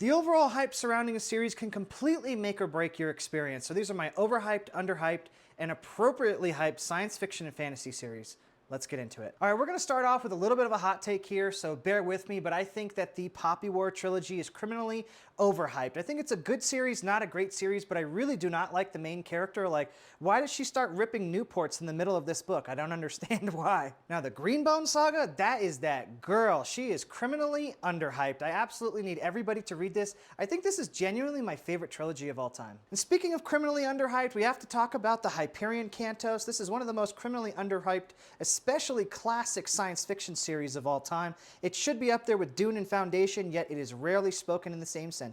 The overall hype surrounding a series can completely make or break your experience. So these are my overhyped, underhyped, and appropriately hyped science fiction and fantasy series. Let's get into it. All right, we're gonna start off with a little bit of a hot take here, so bear with me, but I think that the Poppy War trilogy is criminally overhyped. I think it's a good series, not a great series, but I really do not like the main character. Like, why does she start ripping Newports in the middle of this book? I don't understand why. Now, the Greenbone Saga, that is that girl. She is criminally underhyped. I absolutely need everybody to read this. I think this is genuinely my favorite trilogy of all time. And speaking of criminally underhyped, we have to talk about the Hyperion Cantos. This is one of the most criminally underhyped, especially classic science fiction series of all time. It should be up there with Dune and Foundation, yet it is rarely spoken in the same sentence.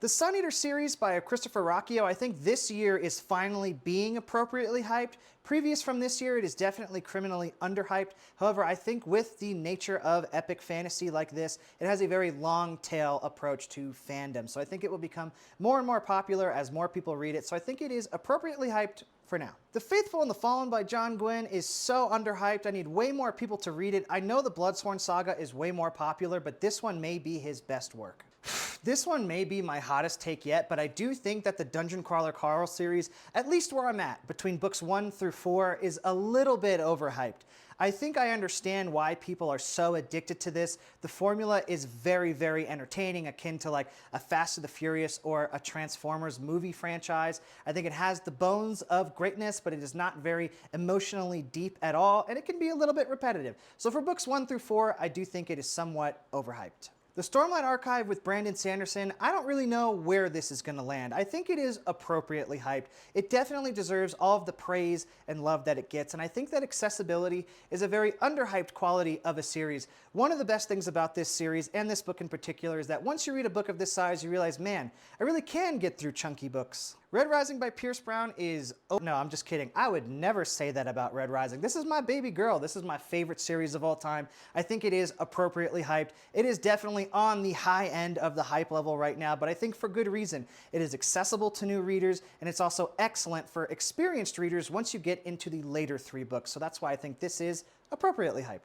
The Sun Eater series by Christopher Ruocchio, I think this year is finally being appropriately hyped. Previous from this year, it is definitely criminally underhyped. However, I think with the nature of epic fantasy like this, it has a very long tail approach to fandom. So I think it will become more and more popular as more people read it. So I think it is appropriately hyped for now. The Faithful and the Fallen by John Gwynne is so underhyped. I need way more people to read it. I know the Bloodsworn Saga is way more popular, but this one may be his best work. This one may be my hottest take yet, but I do think that the Dungeon Crawler Carl series, at least where I'm at, between books 1 through 4, is a little bit overhyped. I think I understand why people are so addicted to this. The formula is very, very entertaining, akin to like a Fast and the Furious or a Transformers movie franchise. I think it has the bones of greatness, but it is not very emotionally deep at all, and it can be a little bit repetitive. So for books 1 through 4, I do think it is somewhat overhyped. The Stormlight Archive with Brandon Sanderson, I don't really know where this is going to land. I think it is appropriately hyped. It definitely deserves all of the praise and love that it gets, and I think that accessibility is a very underhyped quality of a series. One of the best things about this series, and this book in particular, is that once you read a book of this size, you realize, man, I really can get through chunky books. Red Rising by Pierce Brown is, oh no, I'm just kidding. I would never say that about Red Rising. This is my baby girl. This is my favorite series of all time. I think it is appropriately hyped. It is definitely on the high end of the hype level right now, but I think for good reason. It is accessible to new readers, and it's also excellent for experienced readers once you get into the later 3 books. So that's why I think this is appropriately hyped.